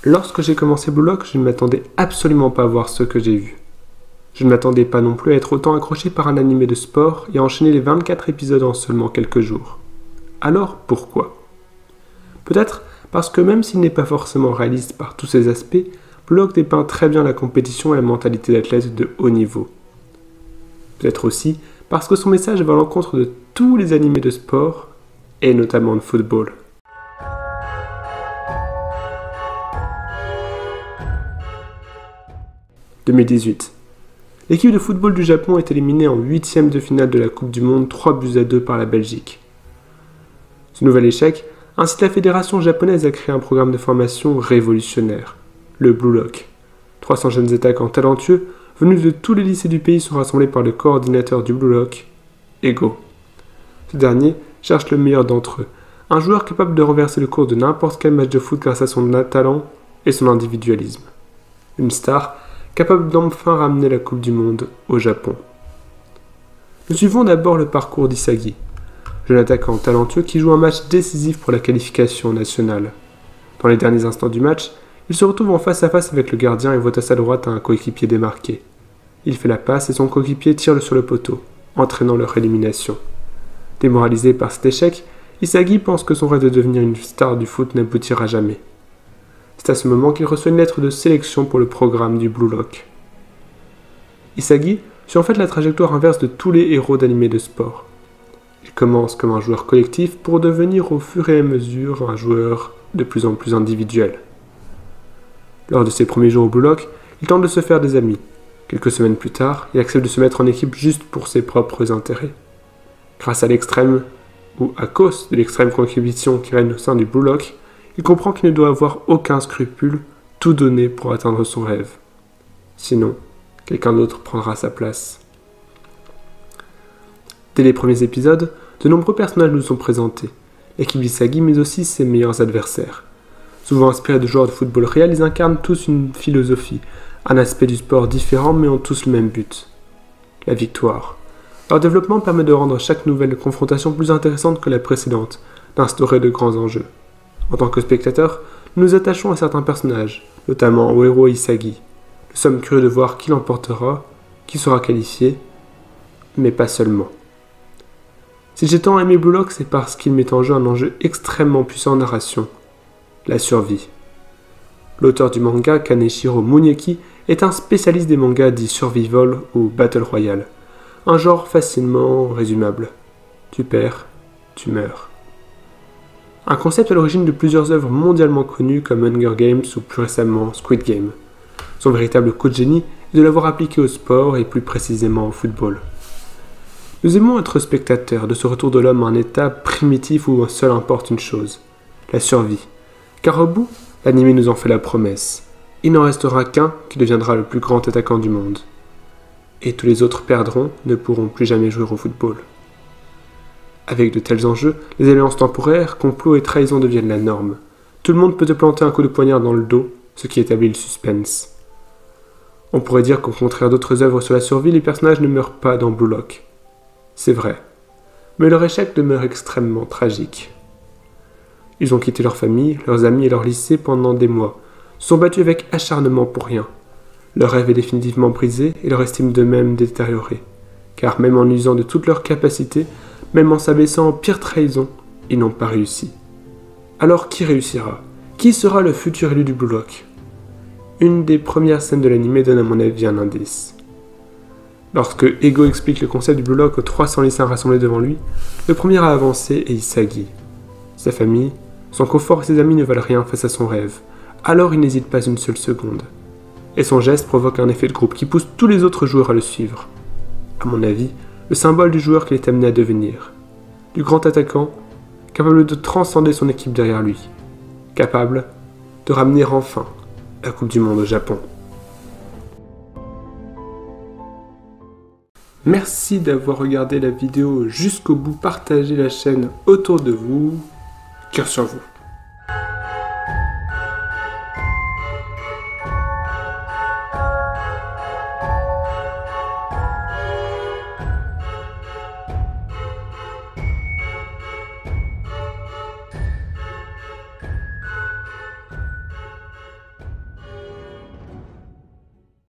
Lorsque j'ai commencé Blue Lock, je ne m'attendais absolument pas à voir ce que j'ai vu. Je ne m'attendais pas non plus à être autant accroché par un animé de sport et à enchaîner les 24 épisodes en seulement quelques jours. Alors pourquoi ? Peut-être parce que même s'il n'est pas forcément réaliste par tous ses aspects, Blue Lock dépeint très bien la compétition et la mentalité d'athlète de haut niveau. Peut-être aussi parce que son message va à l'encontre de tous les animés de sport, et notamment de football. « 2018. L'équipe de football du Japon est éliminée en 8e de finale de la Coupe du Monde 3-2 par la Belgique. Ce nouvel échec incite la fédération japonaise à créer un programme de formation révolutionnaire, le Blue Lock. 300 jeunes attaquants talentueux venus de tous les lycées du pays sont rassemblés par le coordinateur du Blue Lock, Ego. Ce dernier cherche le meilleur d'entre eux, un joueur capable de renverser le cours de n'importe quel match de foot grâce à son talent et son individualisme. Une star capable d'enfin ramener la Coupe du Monde au Japon. Nous suivons d'abord le parcours d'Isagi, jeune attaquant talentueux qui joue un match décisif pour la qualification nationale. Dans les derniers instants du match, il se retrouve en face à face avec le gardien et voit à sa droite un coéquipier démarqué. Il fait la passe et son coéquipier tire sur le poteau, entraînant leur élimination. Démoralisé par cet échec, Isagi pense que son rêve de devenir une star du foot n'aboutira jamais. C'est à ce moment qu'il reçoit une lettre de sélection pour le programme du Blue Lock. Isagi suit en fait la trajectoire inverse de tous les héros d'animés de sport. Il commence comme un joueur collectif pour devenir au fur et à mesure un joueur de plus en plus individuel. Lors de ses premiers jours au Blue Lock, il tente de se faire des amis. Quelques semaines plus tard, il accepte de se mettre en équipe juste pour ses propres intérêts. Grâce à l'extrême, ou à cause de l'extrême compétition qui règne au sein du Blue Lock, il comprend qu'il ne doit avoir aucun scrupule, tout donner pour atteindre son rêve. Sinon, quelqu'un d'autre prendra sa place. Dès les premiers épisodes, de nombreux personnages nous sont présentés. L'équipe d'Isagi, mais aussi ses meilleurs adversaires. Souvent inspirés de joueurs de football réel, ils incarnent tous une philosophie, un aspect du sport différent mais ont tous le même but, la victoire. Leur développement permet de rendre chaque nouvelle confrontation plus intéressante que la précédente, d'instaurer de grands enjeux. En tant que spectateur, nous nous attachons à certains personnages, notamment au héros Isagi. Nous sommes curieux de voir qui l'emportera, qui sera qualifié, mais pas seulement. Si j'ai tant aimé Blue Lock, c'est parce qu'il met en jeu un enjeu extrêmement puissant en narration, la survie. L'auteur du manga, Kaneshiro Munieki, est un spécialiste des mangas dits survival ou battle royale, un genre facilement résumable. Tu perds, tu meurs. Un concept à l'origine de plusieurs œuvres mondialement connues comme Hunger Games ou plus récemment Squid Game. Son véritable coup de génie est de l'avoir appliqué au sport et plus précisément au football. Nous aimons être spectateurs de ce retour de l'homme à un état primitif où seul importe une chose, la survie. Car au bout, l'anime nous en fait la promesse. Il n'en restera qu'un qui deviendra le plus grand attaquant du monde. Et tous les autres perdront, ne pourront plus jamais jouer au football. Avec de tels enjeux, les alliances temporaires, complots et trahisons deviennent la norme. Tout le monde peut te planter un coup de poignard dans le dos, ce qui établit le suspense. On pourrait dire qu'au contraire d'autres œuvres sur la survie, les personnages ne meurent pas dans Blue Lock. C'est vrai. Mais leur échec demeure extrêmement tragique. Ils ont quitté leur famille, leurs amis et leur lycée pendant des mois, se sont battus avec acharnement pour rien. Leur rêve est définitivement brisé et leur estime d'eux-mêmes détériorée. Car même en usant de toutes leurs capacités, même en s'abaissant en pire trahison, ils n'ont pas réussi. Alors qui réussira ? Qui sera le futur élu du Blue Lock ? Une des premières scènes de l'anime donne à mon avis un indice. Lorsque Ego explique le concept du Blue Lock aux 300 lycéens rassemblés devant lui, le premier à avancer est Isagi. Sa famille, son confort et ses amis ne valent rien face à son rêve, alors il n'hésite pas une seule seconde. Et son geste provoque un effet de groupe qui pousse tous les autres joueurs à le suivre. À mon avis, le symbole du joueur qu'il est amené à devenir. Du grand attaquant, capable de transcender son équipe derrière lui. Capable de ramener enfin la Coupe du Monde au Japon. Merci d'avoir regardé la vidéo jusqu'au bout, partagez la chaîne autour de vous. Cœur sur vous.